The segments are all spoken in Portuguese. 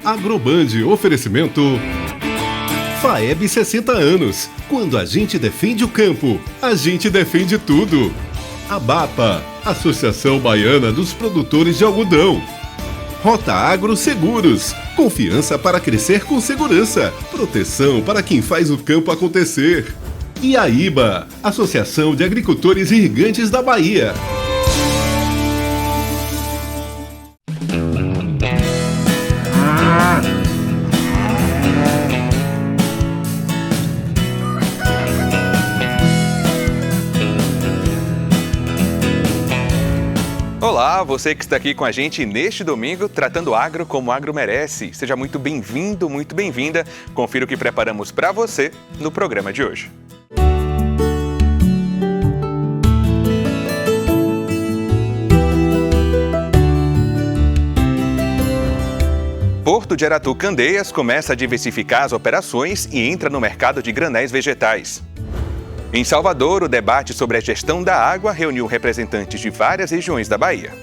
Agroband, oferecimento FAEB 60 anos. Quando a gente defende o campo, a gente defende tudo. ABAPA, Associação Baiana dos Produtores de Algodão. Rota Agro Seguros, confiança para crescer com segurança, proteção para quem faz o campo acontecer. E a IBA, Associação de Agricultores Irrigantes da Bahia. Olá, você que está aqui com a gente neste domingo, tratando o agro como o agro merece. Seja muito bem-vindo, muito bem-vinda. Confira o que preparamos para você no programa de hoje. Porto de Aratu Candeias começa a diversificar as operações e entra no mercado de granéis vegetais. Em Salvador, o debate sobre a gestão da água reuniu representantes de várias regiões da Bahia.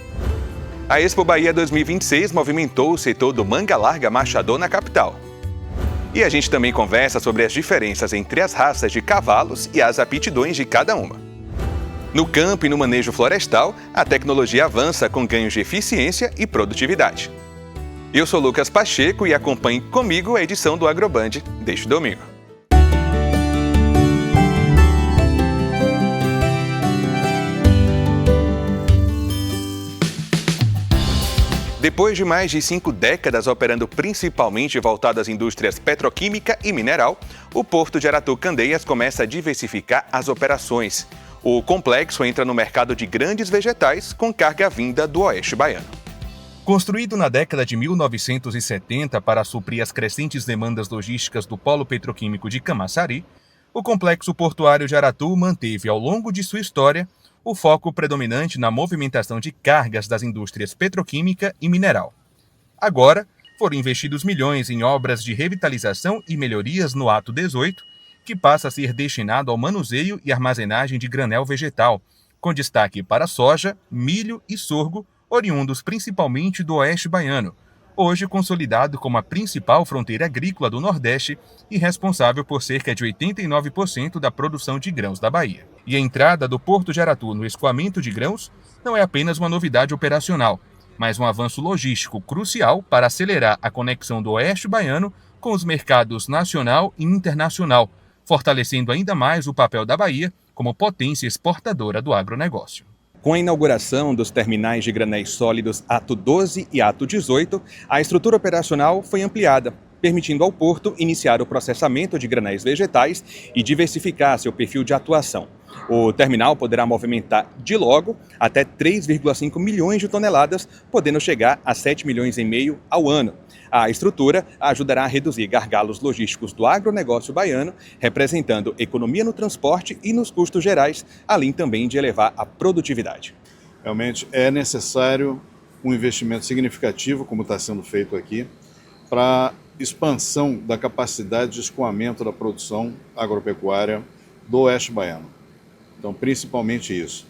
A Expo Bahia 2026 movimentou o setor do manga larga machador na capital. E a gente também conversa sobre as diferenças entre as raças de cavalos e as aptidões de cada uma. No campo e no manejo florestal, a tecnologia avança com ganhos de eficiência e produtividade. Eu sou Lucas Pacheco e acompanhe comigo a edição do Agroband deste domingo. Depois de mais de 5 décadas operando principalmente voltado às indústrias petroquímica e mineral, o Porto de Aratu Candeias começa a diversificar as operações. O complexo entra no mercado de grandes vegetais com carga vinda do oeste baiano. Construído na década de 1970 para suprir as crescentes demandas logísticas do polo petroquímico de Camaçari, o complexo portuário de Aratu manteve ao longo de sua história o foco predominante na movimentação de cargas das indústrias petroquímica e mineral. Agora, foram investidos milhões em obras de revitalização e melhorias no Ato 18, que passa a ser destinado ao manuseio e armazenagem de granel vegetal, com destaque para soja, milho e sorgo, oriundos principalmente do oeste baiano, hoje consolidado como a principal fronteira agrícola do Nordeste e responsável por cerca de 89% da produção de grãos da Bahia. E a entrada do Porto de Aratu no escoamento de grãos não é apenas uma novidade operacional, mas um avanço logístico crucial para acelerar a conexão do oeste baiano com os mercados nacional e internacional, fortalecendo ainda mais o papel da Bahia como potência exportadora do agronegócio. Com a inauguração dos terminais de granéis sólidos Ato 12 e Ato 18, a estrutura operacional foi ampliada, permitindo ao Porto iniciar o processamento de granéis vegetais e diversificar seu perfil de atuação. O terminal poderá movimentar de logo até 3,5 milhões de toneladas, podendo chegar a 7,5 milhões ao ano. A estrutura ajudará a reduzir gargalos logísticos do agronegócio baiano, representando economia no transporte e nos custos gerais, além também de elevar a produtividade. Realmente é necessário um investimento significativo, como está sendo feito aqui, para expansão da capacidade de escoamento da produção agropecuária do oeste baiano. Então, principalmente isso.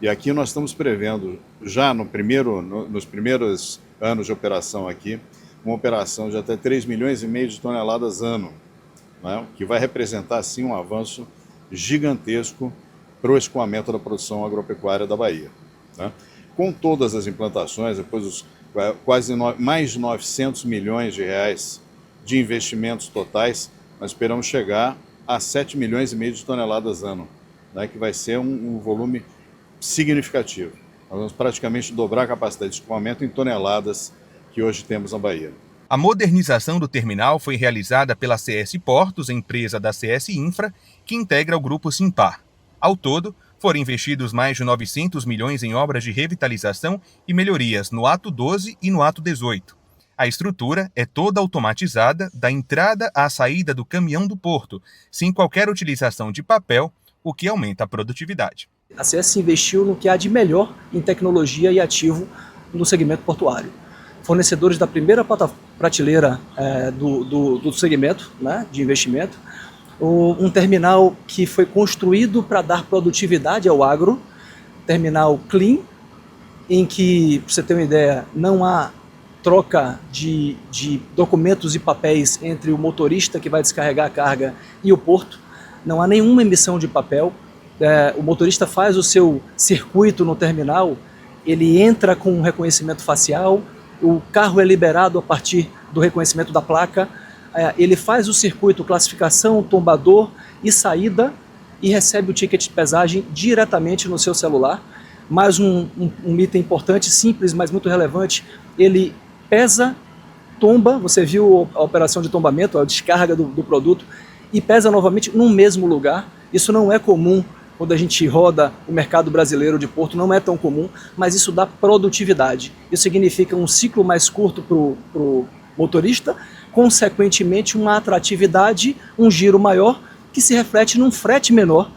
E aqui nós estamos prevendo, já nos primeiros anos de operação aqui, uma operação de até 3,5 milhões de toneladas ano, né? Que vai representar, sim, um avanço gigantesco para o escoamento da produção agropecuária da Bahia, né? Com todas as implantações, depois dos mais de 900 milhões de reais de investimentos totais, nós esperamos chegar a 7,5 milhões de toneladas ano, né? Que vai ser um volume significativo. Nós vamos praticamente dobrar a capacidade de escoamento em toneladas que hoje temos na Bahia. A modernização do terminal foi realizada pela CS Portos, empresa da CS Infra, que integra o grupo Simpar. Ao todo, foram investidos mais de 900 milhões em obras de revitalização e melhorias no Ato 12 e no Ato 18. A estrutura é toda automatizada, da entrada à saída do caminhão do porto, sem qualquer utilização de papel, o que aumenta a produtividade. A CS investiu no que há de melhor em tecnologia e ativo no segmento portuário. Fornecedores da primeira prateleira do segmento, né, de investimento, um terminal que foi construído para dar produtividade ao agro, terminal clean, em que, para você ter uma ideia, não há troca de documentos e papéis entre o motorista que vai descarregar a carga e o porto. Não há nenhuma emissão de papel. O motorista faz o seu circuito no terminal, ele entra com um reconhecimento facial, o carro é liberado a partir do reconhecimento da placa, ele faz o circuito classificação, tombador e saída e recebe o ticket de pesagem diretamente no seu celular. Mais um item importante, simples, mas muito relevante, ele pesa, tomba, você viu a operação de tombamento, a descarga do produto, e pesa novamente no mesmo lugar. Isso não é comum quando a gente roda o mercado brasileiro de porto, não é tão comum, mas isso dá produtividade. Isso significa um ciclo mais curto para o motorista, consequentemente uma atratividade, um giro maior, que se reflete num frete menor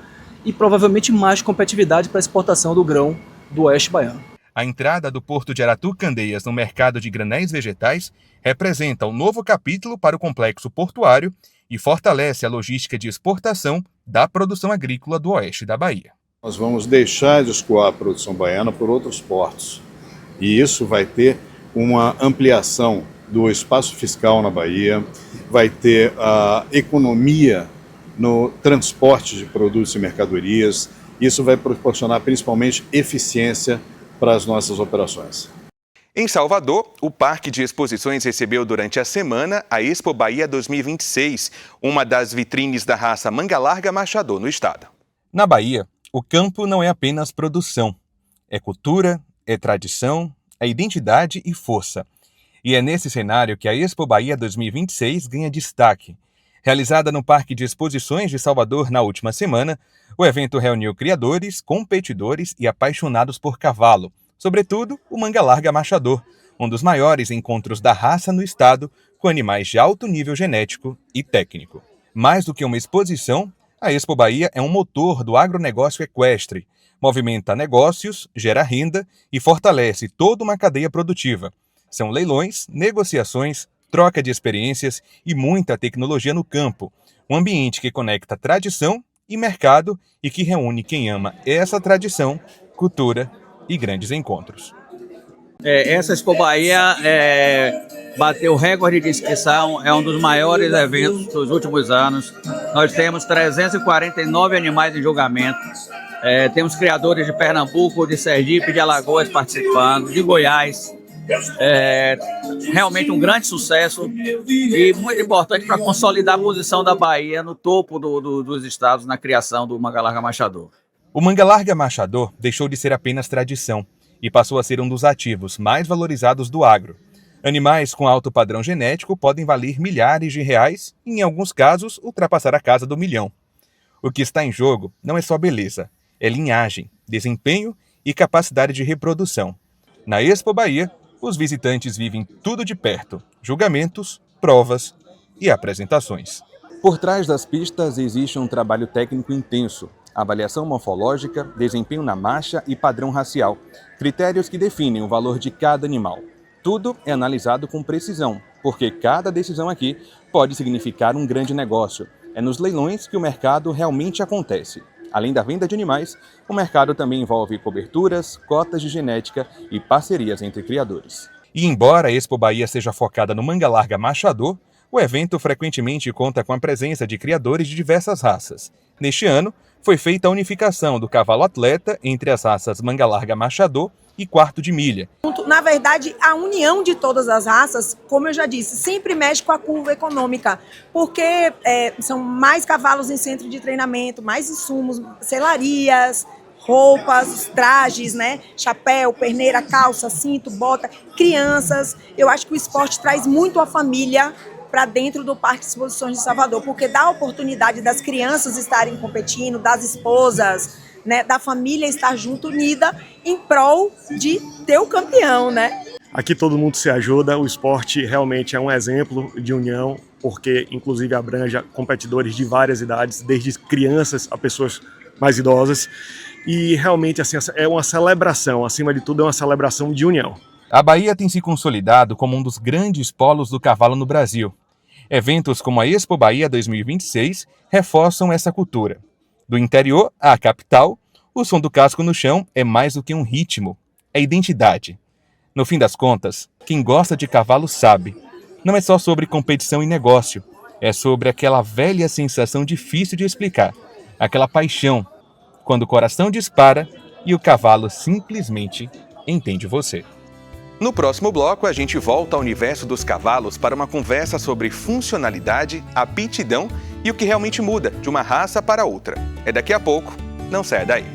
e provavelmente mais competitividade para a exportação do grão do Oeste Baiano. A entrada do Porto de Aratu-Candeias no mercado de granéis vegetais representa um novo capítulo para o complexo portuário e fortalece a logística de exportação da produção agrícola do oeste da Bahia. Nós vamos deixar de escoar a produção baiana por outros portos. E isso vai ter uma ampliação do espaço fiscal na Bahia, vai ter a economia no transporte de produtos e mercadorias. Isso vai proporcionar principalmente eficiência para as nossas operações. Em Salvador, o Parque de Exposições recebeu durante a semana a Expo Bahia 2026, uma das vitrines da raça Manga Larga Machador no estado. Na Bahia, o campo não é apenas produção. É cultura, é tradição, é identidade e força. E é nesse cenário que a Expo Bahia 2026 ganha destaque. Realizada no Parque de Exposições de Salvador na última semana, o evento reuniu criadores, competidores e apaixonados por cavalo, sobretudo o Manga Larga Machador, um dos maiores encontros da raça no estado, com animais de alto nível genético e técnico. Mais do que uma exposição, a Expo Bahia é um motor do agronegócio equestre, movimenta negócios, gera renda e fortalece toda uma cadeia produtiva. São leilões, negociações, troca de experiências e muita tecnologia no campo, um ambiente que conecta tradição e mercado e que reúne quem ama essa tradição, cultura e grandes encontros. Essa Expo Bahia bateu recorde de inscrição, é um dos maiores eventos dos últimos anos. Nós temos 349 animais em julgamento, temos criadores de Pernambuco, de Sergipe, de Alagoas participando, de Goiás. Realmente um grande sucesso e muito importante para consolidar a posição da Bahia no topo dos estados na criação do Manga Larga Machador. O Manga Larga Machador deixou de ser apenas tradição e passou a ser um dos ativos mais valorizados do agro. Animais com alto padrão genético podem valer milhares de reais e, em alguns casos, ultrapassar a casa do milhão. O que está em jogo não é só beleza, é linhagem, desempenho e capacidade de reprodução. Na Expo Bahia, os visitantes vivem tudo de perto, julgamentos, provas e apresentações. Por trás das pistas existe um trabalho técnico intenso, avaliação morfológica, desempenho na marcha e padrão racial, critérios que definem o valor de cada animal. Tudo é analisado com precisão, porque cada decisão aqui pode significar um grande negócio. É nos leilões que o mercado realmente acontece. Além da venda de animais, o mercado também envolve coberturas, cotas de genética e parcerias entre criadores. E embora a Expo Bahia seja focada no Manga Larga Machador, o evento frequentemente conta com a presença de criadores de diversas raças. Neste ano, foi feita a unificação do cavalo atleta entre as raças Manga Larga Machador e Quarto de Milha. Na verdade, a união de todas as raças, como eu já disse, sempre mexe com a curva econômica, porque são mais cavalos em centro de treinamento, mais insumos, selarias, roupas, trajes, né? Chapéu, perneira, calça, cinto, bota, crianças. Eu acho que o esporte traz muito a família para dentro do Parque de Exposições de Salvador, porque dá a oportunidade das crianças estarem competindo, das esposas, né, da família estar junto, unida, em prol de ter o campeão, né? Aqui todo mundo se ajuda, o esporte realmente é um exemplo de união, porque inclusive abrange competidores de várias idades, desde crianças a pessoas mais idosas, e realmente assim, é uma celebração, acima de tudo é uma celebração de união. A Bahia tem se consolidado como um dos grandes polos do cavalo no Brasil. Eventos como a Expo Bahia 2026 reforçam essa cultura. Do interior à capital, o som do casco no chão é mais do que um ritmo, é identidade. No fim das contas, quem gosta de cavalo sabe. Não é só sobre competição e negócio. É sobre aquela velha sensação difícil de explicar. Aquela paixão, quando o coração dispara e o cavalo simplesmente entende você. No próximo bloco, a gente volta ao universo dos cavalos para uma conversa sobre funcionalidade, aptidão e o que realmente muda de uma raça para outra. É daqui a pouco, não saia daí.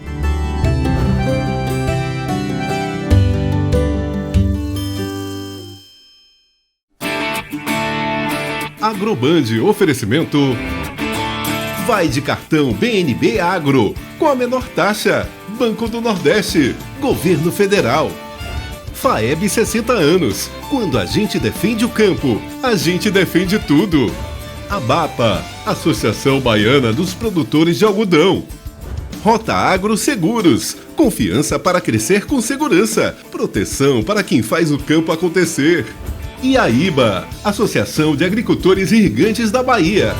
Agroband oferecimento. Vai de cartão BNB Agro, com a menor taxa. Banco do Nordeste, Governo Federal. FAEB 60 anos. Quando a gente defende o campo, a gente defende tudo. ABAPA, Associação Baiana dos Produtores de Algodão. Rota Agro Seguros. Confiança para crescer com segurança. Proteção para quem faz o campo acontecer. E a IBA, Associação de Agricultores Irrigantes da Bahia.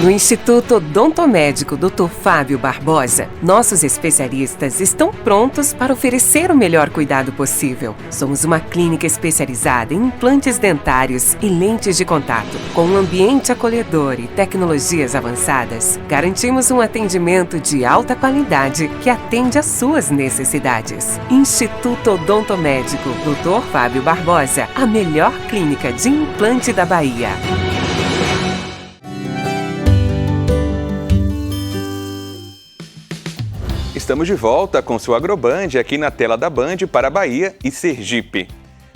No Instituto Odontomédico Dr. Fábio Barbosa, nossos especialistas estão prontos para oferecer o melhor cuidado possível. Somos uma clínica especializada em implantes dentários e lentes de contato. Com um ambiente acolhedor e tecnologias avançadas, garantimos um atendimento de alta qualidade que atende às suas necessidades. Instituto Odontomédico Dr. Fábio Barbosa, a melhor clínica de implante da Bahia. Estamos de volta com seu Agroband aqui na tela da Band para Bahia e Sergipe.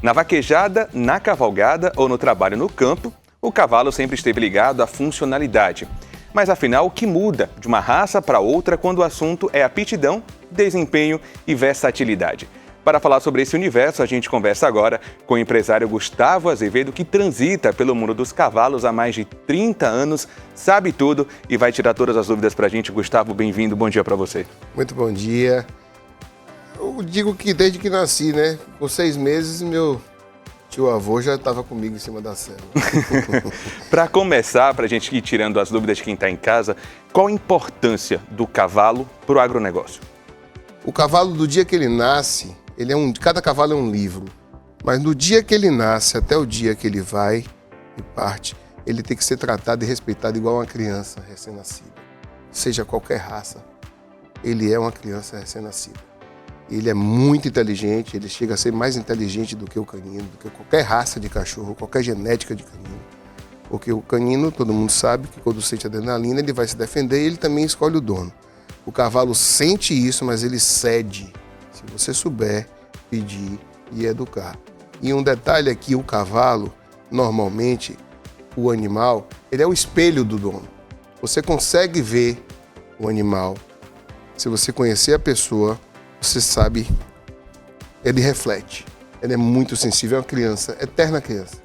Na vaquejada, na cavalgada ou no trabalho no campo, o cavalo sempre esteve ligado à funcionalidade. Mas afinal, o que muda de uma raça para outra quando o assunto é aptidão, desempenho e versatilidade? Para falar sobre esse universo, a gente conversa agora com o empresário Gustavo Azevedo, que transita pelo mundo dos cavalos há mais de 30 anos, sabe tudo e vai tirar todas as dúvidas para a gente. Gustavo, bem-vindo, bom dia para você. Muito bom dia. Eu digo que desde que nasci, né? Com 6 meses, meu tio-avô já estava comigo em cima da cela. Para começar, para a gente ir tirando as dúvidas de quem está em casa, qual a importância do cavalo para o agronegócio? O cavalo, do dia que ele nasce, cada cavalo é um livro, mas no dia que ele nasce até o dia que ele vai e parte, ele tem que ser tratado e respeitado igual uma criança recém-nascida. Seja qualquer raça, ele é uma criança recém-nascida. Ele é muito inteligente, ele chega a ser mais inteligente do que o canino, do que qualquer raça de cachorro, qualquer genética de canino. Porque o canino, todo mundo sabe que quando sente adrenalina, ele vai se defender e ele também escolhe o dono. O cavalo sente isso, mas ele cede. Se você souber pedir e educar. E um detalhe é que o cavalo, normalmente, o animal, ele é o espelho do dono. Você consegue ver o animal. Se você conhecer a pessoa, você sabe, ele reflete. Ele é muito sensível, é uma criança, eterna criança.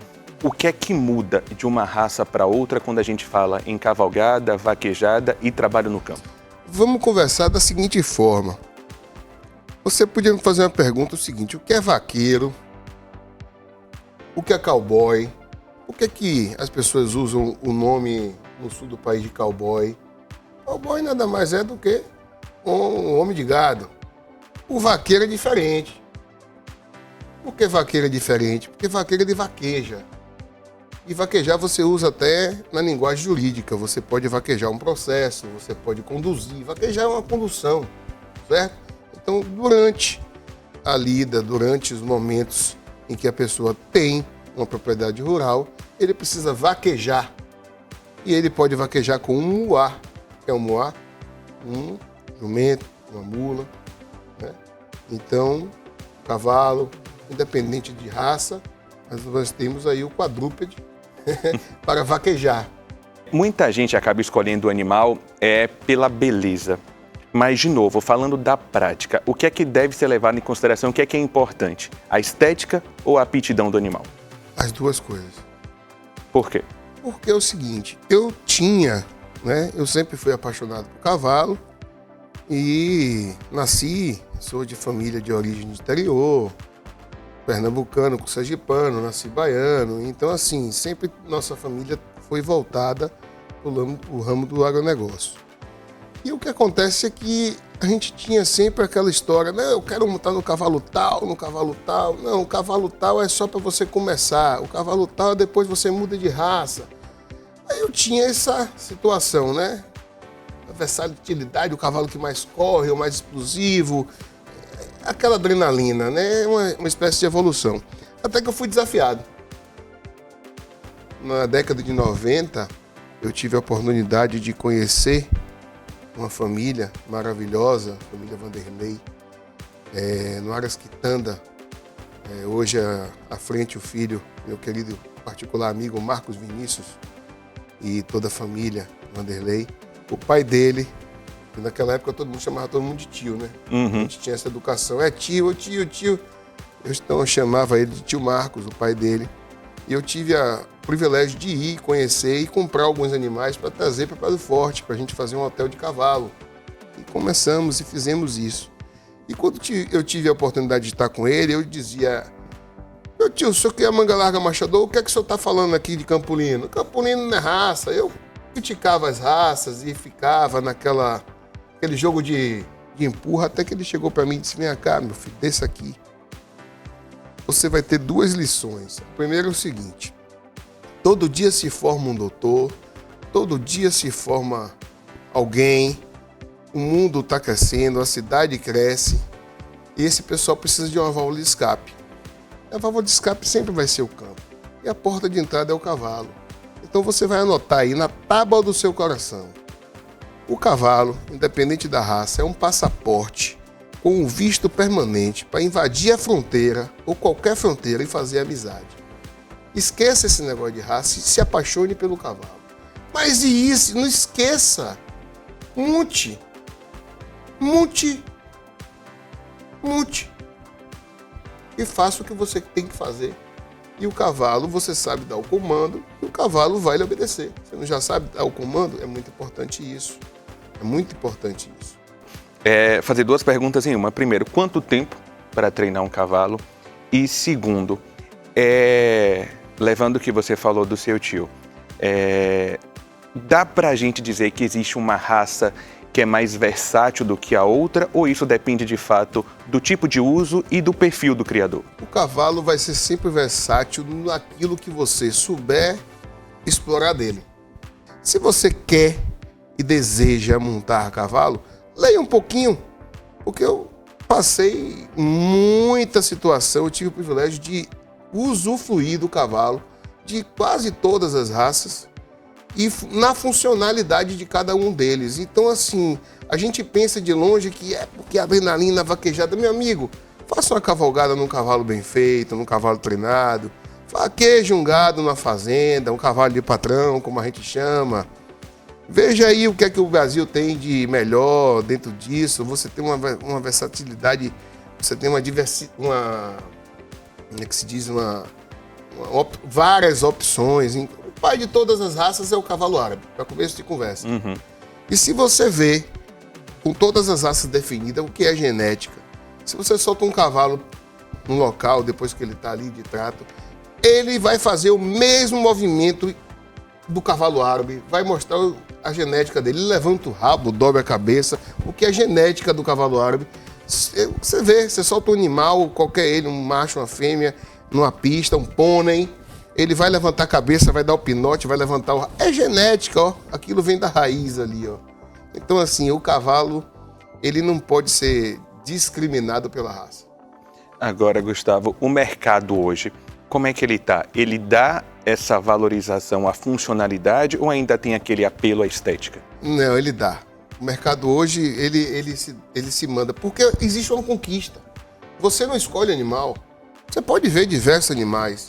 O que é que muda de uma raça para outra quando a gente fala em cavalgada, vaquejada e trabalho no campo? Vamos conversar da seguinte forma. Você podia me fazer uma pergunta o seguinte: o que é vaqueiro? O que é cowboy? Por que as pessoas usam o nome no sul do país de cowboy? Cowboy nada mais é do que um homem de gado. O vaqueiro é diferente. Por que vaqueiro é diferente? Porque vaqueiro ele vaqueja. E vaquejar você usa até na linguagem jurídica. Você pode vaquejar um processo, você pode conduzir. Vaquejar é uma condução, certo? Então, durante a lida, durante os momentos em que a pessoa tem uma propriedade rural, ele precisa vaquejar. E ele pode vaquejar com um muá. É um muá? Um jumento, uma mula, né? Então, cavalo, independente de raça, mas nós temos aí o quadrúpede para vaquejar. Muita gente acaba escolhendo o animal pela beleza. Mas, de novo, falando da prática, o que é que deve ser levado em consideração? O que é importante? A estética ou a aptidão do animal? As duas coisas. Por quê? Porque é o seguinte, eu sempre fui apaixonado por cavalo e sou de família de origem de interior, pernambucano com sergipano, nasci baiano. Então, assim, sempre nossa família foi voltada para o ramo do agronegócio. E o que acontece é que a gente tinha sempre aquela história, não, eu quero montar no cavalo tal. Não, o cavalo tal é só para você começar. O cavalo tal, depois você muda de raça. Aí eu tinha essa situação, né? A versatilidade, o cavalo que mais corre, o mais explosivo, aquela adrenalina, né? Uma espécie de evolução. Até que eu fui desafiado. Na década de 90, eu tive a oportunidade de conhecer uma família maravilhosa, a família Vanderlei, no Aras Quitanda. Hoje, à frente, o filho, meu querido particular amigo Marcos Vinícius, e toda a família Vanderlei. O pai dele, que naquela época todo mundo chamava todo mundo de tio, né? A gente tinha essa educação, tio. Então eu chamava ele de tio Marcos, o pai dele. E eu tive o privilégio de ir, conhecer e comprar alguns animais para trazer para Prado Forte, para a gente fazer um hotel de cavalo. E começamos e fizemos isso. E quando eu tive a oportunidade de estar com ele, eu dizia: meu tio, o senhor que é manga larga machador, o que é que o senhor está falando aqui de Campolino? Campolino não é raça. Eu criticava as raças e ficava aquele jogo de empurra, até que ele chegou para mim e disse: vem cá, meu filho, desça aqui. Você vai ter 2 lições. A primeira é o seguinte: todo dia se forma um doutor, todo dia se forma alguém, o mundo está crescendo, a cidade cresce, e esse pessoal precisa de uma válvula de escape. A válvula de escape sempre vai ser o campo, e a porta de entrada é o cavalo. Então você vai anotar aí na tábua do seu coração: o cavalo, independente da raça, é um passaporte com um visto permanente para invadir a fronteira ou qualquer fronteira e fazer amizade. Esqueça esse negócio de raça e se apaixone pelo cavalo. Mas e isso? Não esqueça. Monte. E faça o que você tem que fazer. E o cavalo, você sabe dar o comando, e o cavalo vai lhe obedecer. Você não já sabe dar o comando? É muito importante isso. Fazer 2 perguntas em uma. Primeiro, quanto tempo para treinar um cavalo? E segundo, levando o que você falou do seu tio, dá para a gente dizer que existe uma raça que é mais versátil do que a outra, ou isso depende de fato do tipo de uso e do perfil do criador? O cavalo vai ser sempre versátil naquilo que você souber explorar dele. Se você quer e deseja montar a cavalo, leia um pouquinho, porque eu passei muita situação, eu tive o privilégio de usufruir do cavalo, de quase todas as raças, e na funcionalidade de cada um deles. Então, assim, a gente pensa de longe que é porque a adrenalina vaquejada. Meu amigo, faça uma cavalgada num cavalo bem feito, num cavalo treinado, vaqueje um gado na fazenda, um cavalo de patrão, como a gente chama. Veja aí o que é que o Brasil tem de melhor dentro disso. Você tem uma versatilidade, você tem várias opções. O pai de todas as raças é o cavalo árabe, para começo de conversa. E se você vê, com todas as raças definidas, o que é genética, se você solta um cavalo num local, depois que ele está ali de trato, ele vai fazer o mesmo movimento do cavalo árabe, vai mostrar a genética dele. Ele levanta o rabo, dobra a cabeça, o que é genética do cavalo árabe. Você vê, você solta um animal, qualquer ele, um macho, uma fêmea, numa pista, um pônei, ele vai levantar a cabeça, vai dar o pinote, vai levantar o rabo. É genética, ó, aquilo vem da raiz ali, ó. Então, assim, o cavalo, ele não pode ser discriminado pela raça. Agora, Gustavo, o mercado hoje, como é que ele está? Ele dá essa valorização à funcionalidade ou ainda tem aquele apelo à estética? Não, ele dá. O mercado hoje, ele se manda, porque existe uma conquista. Você não escolhe animal. Você pode ver diversos animais,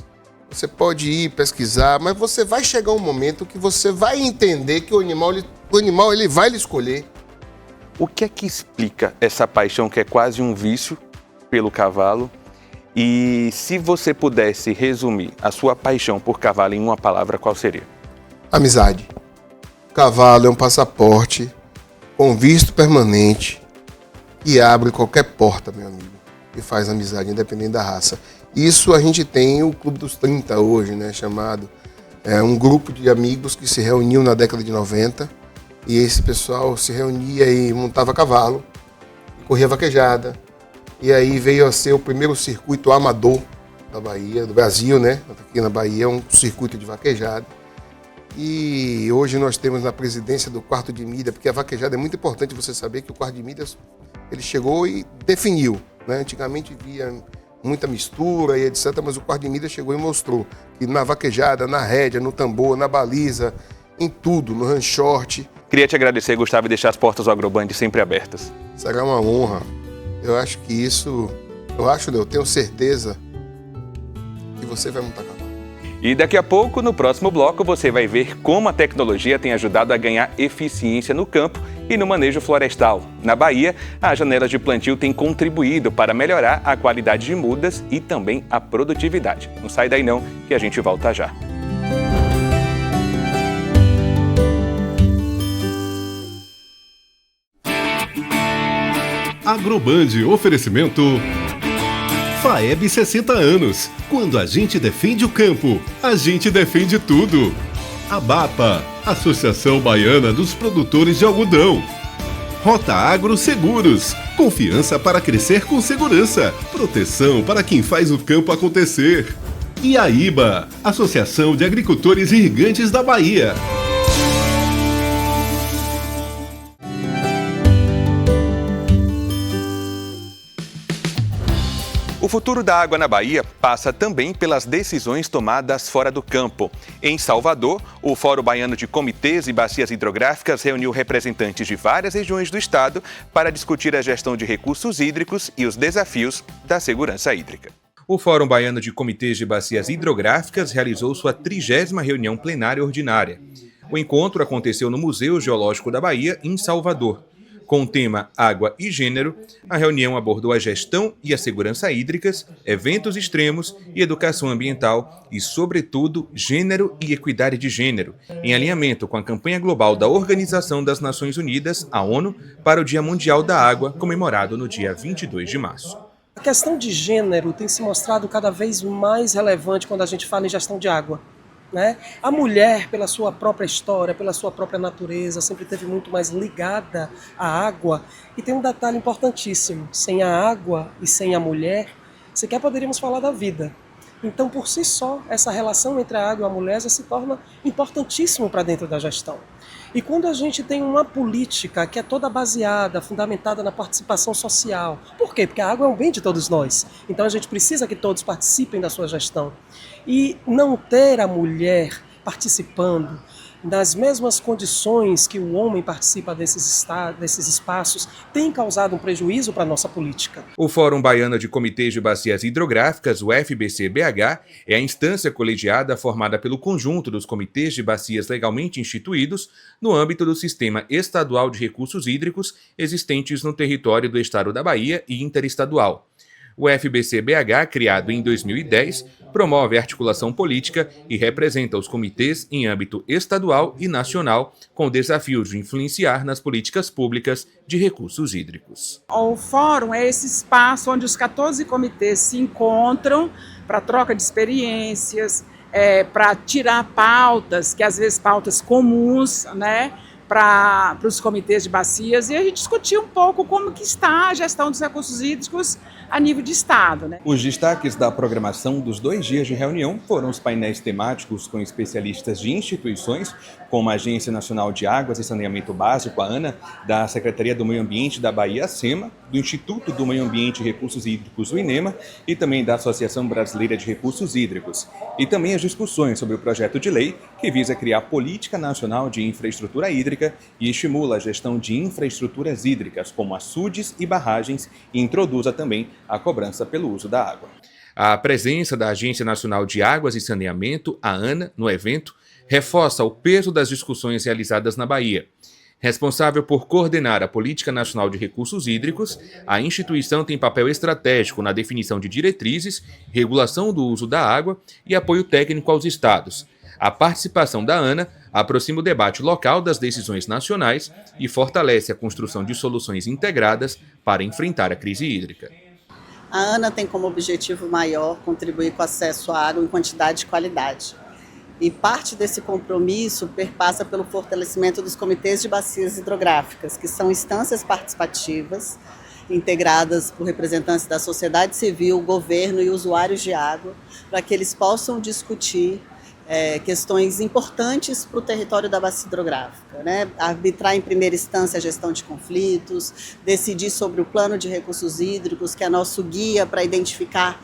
você pode ir pesquisar, mas você vai chegar um momento que você vai entender que o animal ele vai lhe escolher. O que é que explica essa paixão que é quase um vício pelo cavalo? E se você pudesse resumir a sua paixão por cavalo em uma palavra, qual seria? Amizade. Cavalo é um passaporte com visto permanente que abre qualquer porta, meu amigo, e faz amizade, independente da raça. Isso a gente tem o Clube dos 30 hoje, né, chamado. É um grupo de amigos que se reuniu na década de 90 e esse pessoal se reunia e montava cavalo corria vaquejada. E aí veio a ser o primeiro circuito amador da Bahia, do Brasil, né? Aqui na Bahia, um circuito de vaquejada. E hoje nós temos na presidência do quarto de milha, porque a vaquejada é muito importante você saber que o quarto de milhas, ele chegou e definiu, né? Antigamente via muita mistura e etc, mas o quarto de milha chegou e mostrou que na vaquejada, na rédea, no tambor, na baliza, em tudo, no run short. Queria te agradecer, Gustavo, e deixar as portas do Agroband sempre abertas. Será uma honra. Eu acho que isso, eu tenho certeza que você vai montar cavalo. E daqui a pouco, no próximo bloco, você vai ver como a tecnologia tem ajudado a ganhar eficiência no campo e no manejo florestal. Na Bahia, as janelas de plantio têm contribuído para melhorar a qualidade de mudas e também a produtividade. Não sai daí não, que a gente volta já. Agroband, oferecimento FAEB 60 anos. Quando a gente defende o campo, a gente defende tudo. ABAPA, Associação Baiana dos Produtores de Algodão. Rota Agro Seguros, confiança para crescer com segurança. Proteção para quem faz o campo acontecer. E a IBA, Associação de Agricultores Irrigantes da Bahia. O futuro da água na Bahia passa também pelas decisões tomadas fora do campo. Em Salvador, o Fórum Baiano de Comitês e Bacias Hidrográficas reuniu representantes de várias regiões do estado para discutir a gestão de recursos hídricos e os desafios da segurança hídrica. O Fórum Baiano de Comitês de Bacias Hidrográficas realizou sua 30ª reunião plenária ordinária. O encontro aconteceu no Museu Geológico da Bahia, em Salvador. Com o tema Água e Gênero, a reunião abordou a gestão e a segurança hídricas, eventos extremos e educação ambiental e, sobretudo, gênero e equidade de gênero, em alinhamento com a campanha global da Organização das Nações Unidas, a ONU, para o Dia Mundial da Água, comemorado no dia 22 de março. A questão de gênero tem se mostrado cada vez mais relevante quando a gente fala em gestão de água. Né? A mulher, pela sua própria história, pela sua própria natureza, sempre esteve muito mais ligada à água. E tem um detalhe importantíssimo: sem a água e sem a mulher, sequer poderíamos falar da vida. Então, por si só, essa relação entre a água e a mulher já se torna importantíssimo para dentro da gestão. E quando a gente tem uma política que é toda baseada, fundamentada na participação social. Por quê? Porque a água é um bem de todos nós. Então a gente precisa que todos participem da sua gestão. E não ter a mulher participando nas mesmas condições que o homem participa desses espaços tem causado um prejuízo para a nossa política. O Fórum Baiano de Comitês de Bacias Hidrográficas, o FBC-BH, é a instância colegiada formada pelo conjunto dos comitês de bacias legalmente instituídos no âmbito do Sistema Estadual de Recursos Hídricos existentes no território do Estado da Bahia e interestadual. O FBC-BH, criado em 2010, promove a articulação política e representa os comitês em âmbito estadual e nacional, com o desafio de influenciar nas políticas públicas de recursos hídricos. O fórum é esse espaço onde os 14 comitês se encontram para troca de experiências, para tirar pautas, que às vezes pautas comuns, né? Para os comitês de bacias, e a gente discutir um pouco como que está a gestão dos recursos hídricos a nível de estado. Né? Os destaques da programação dos 2 dias de reunião foram os painéis temáticos com especialistas de instituições, como a Agência Nacional de Águas e Saneamento Básico, a ANA, da Secretaria do Meio Ambiente da Bahia, a SEMA, do Instituto do Meio Ambiente e Recursos Hídricos, o INEMA, e também da Associação Brasileira de Recursos Hídricos. E também as discussões sobre o projeto de lei que visa criar Política Nacional de Infraestrutura Hídrica e estimula a gestão de infraestruturas hídricas, como açudes e barragens, e introduza também a cobrança pelo uso da água. A presença da Agência Nacional de Águas e Saneamento, a ANA, no evento, reforça o peso das discussões realizadas na Bahia. Responsável por coordenar a Política Nacional de Recursos Hídricos, a instituição tem papel estratégico na definição de diretrizes, regulação do uso da água e apoio técnico aos estados. A participação da ANA aproxima o debate local das decisões nacionais e fortalece a construção de soluções integradas para enfrentar a crise hídrica. A ANA tem como objetivo maior contribuir com o acesso à água em quantidade e qualidade. E parte desse compromisso perpassa pelo fortalecimento dos comitês de bacias hidrográficas, que são instâncias participativas integradas por representantes da sociedade civil, governo e usuários de água, para que eles possam discutir questões importantes para o território da bacia hidrográfica, né? Arbitrar em primeira instância a gestão de conflitos, decidir sobre o plano de recursos hídricos, que é nosso guia para identificar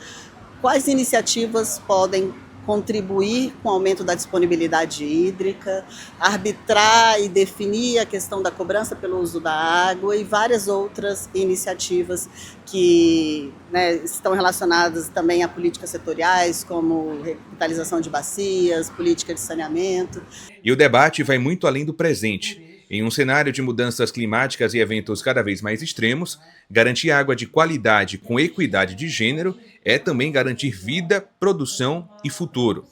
quais iniciativas podem contribuir com o aumento da disponibilidade hídrica, arbitrar e definir a questão da cobrança pelo uso da água e várias outras iniciativas que, né, estão relacionadas também a políticas setoriais, como revitalização de bacias, política de saneamento. E o debate vai muito além do presente. Em um cenário de mudanças climáticas e eventos cada vez mais extremos, garantir água de qualidade com equidade de gênero é também garantir vida, produção e futuro.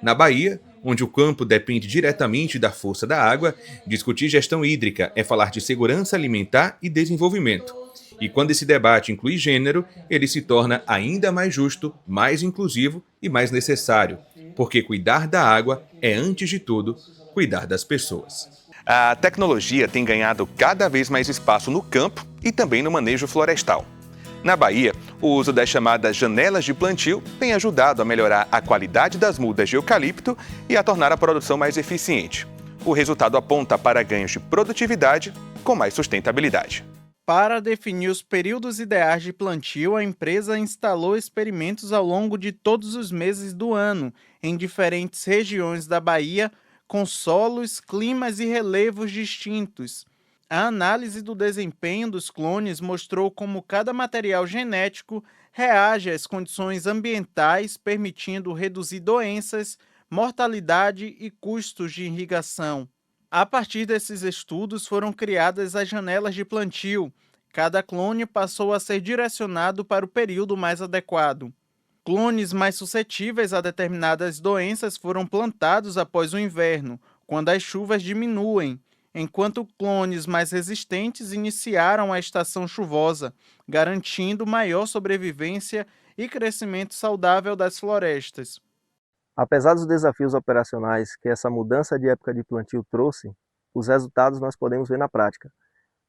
Na Bahia, onde o campo depende diretamente da força da água, discutir gestão hídrica é falar de segurança alimentar e desenvolvimento. E quando esse debate inclui gênero, ele se torna ainda mais justo, mais inclusivo e mais necessário, porque cuidar da água é, antes de tudo, cuidar das pessoas. A tecnologia tem ganhado cada vez mais espaço no campo e também no manejo florestal. Na Bahia, o uso das chamadas janelas de plantio tem ajudado a melhorar a qualidade das mudas de eucalipto e a tornar a produção mais eficiente. O resultado aponta para ganhos de produtividade com mais sustentabilidade. Para definir os períodos ideais de plantio, a empresa instalou experimentos ao longo de todos os meses do ano, em diferentes regiões da Bahia, com solos, climas e relevos distintos. A análise do desempenho dos clones mostrou como cada material genético reage às condições ambientais, permitindo reduzir doenças, mortalidade e custos de irrigação. A partir desses estudos foram criadas as janelas de plantio. Cada clone passou a ser direcionado para o período mais adequado. Clones mais suscetíveis a determinadas doenças foram plantados após o inverno, quando as chuvas diminuem, enquanto clones mais resistentes iniciaram a estação chuvosa, garantindo maior sobrevivência e crescimento saudável das florestas. Apesar dos desafios operacionais que essa mudança de época de plantio trouxe, os resultados nós podemos ver na prática.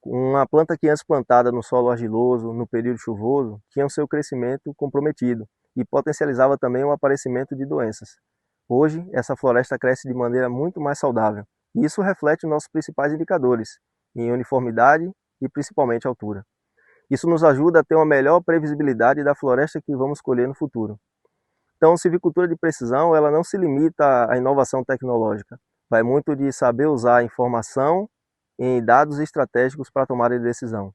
Uma planta que antes plantada no solo argiloso, no período chuvoso, tinha o seu crescimento comprometido e potencializava também o aparecimento de doenças. Hoje, essa floresta cresce de maneira muito mais saudável, e isso reflete nossos principais indicadores, em uniformidade e principalmente altura. Isso nos ajuda a ter uma melhor previsibilidade da floresta que vamos colher no futuro. Então, silvicultura de precisão, ela não se limita à inovação tecnológica, vai muito de saber usar a informação em dados estratégicos para tomar a decisão.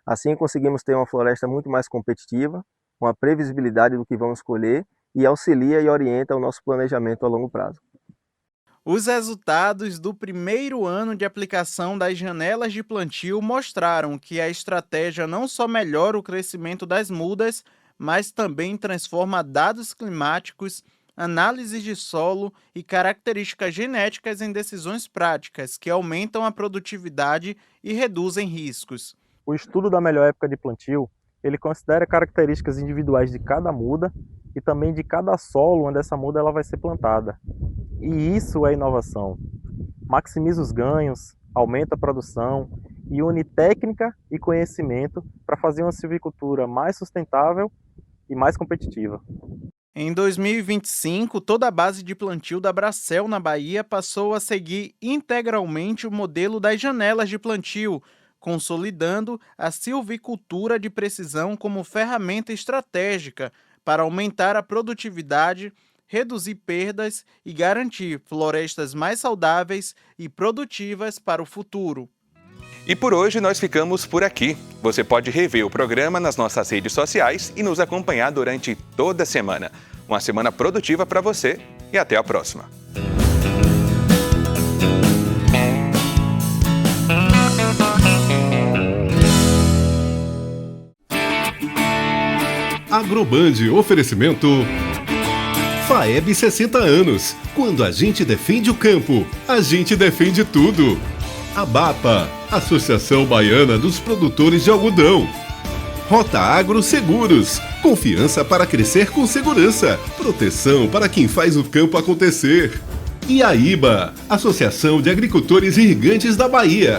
Assim, conseguimos ter uma floresta muito mais competitiva, uma previsibilidade do que vamos colher e auxilia e orienta o nosso planejamento a longo prazo. Os resultados do primeiro ano de aplicação das janelas de plantio mostraram que a estratégia não só melhora o crescimento das mudas, mas também transforma dados climáticos, análises de solo e características genéticas em decisões práticas que aumentam a produtividade e reduzem riscos. O estudo da melhor época de plantio ele considera características individuais de cada muda e também de cada solo onde essa muda ela vai ser plantada. E isso é inovação. Maximiza os ganhos, aumenta a produção e une técnica e conhecimento para fazer uma silvicultura mais sustentável e mais competitiva. Em 2025, toda a base de plantio da Bracel na Bahia passou a seguir integralmente o modelo das janelas de plantio, consolidando a silvicultura de precisão como ferramenta estratégica para aumentar a produtividade, reduzir perdas e garantir florestas mais saudáveis e produtivas para o futuro. E por hoje nós ficamos por aqui. Você pode rever o programa nas nossas redes sociais e nos acompanhar durante toda a semana. Uma semana produtiva para você e até a próxima. Agroband, oferecimento FAEB 60 anos. Quando a gente defende o campo, a gente defende tudo. ABAPA, Associação Baiana dos Produtores de Algodão. Rota Agro Seguros, confiança para crescer com segurança, proteção para quem faz o campo acontecer. E a IBA, Associação de Agricultores Irrigantes da Bahia.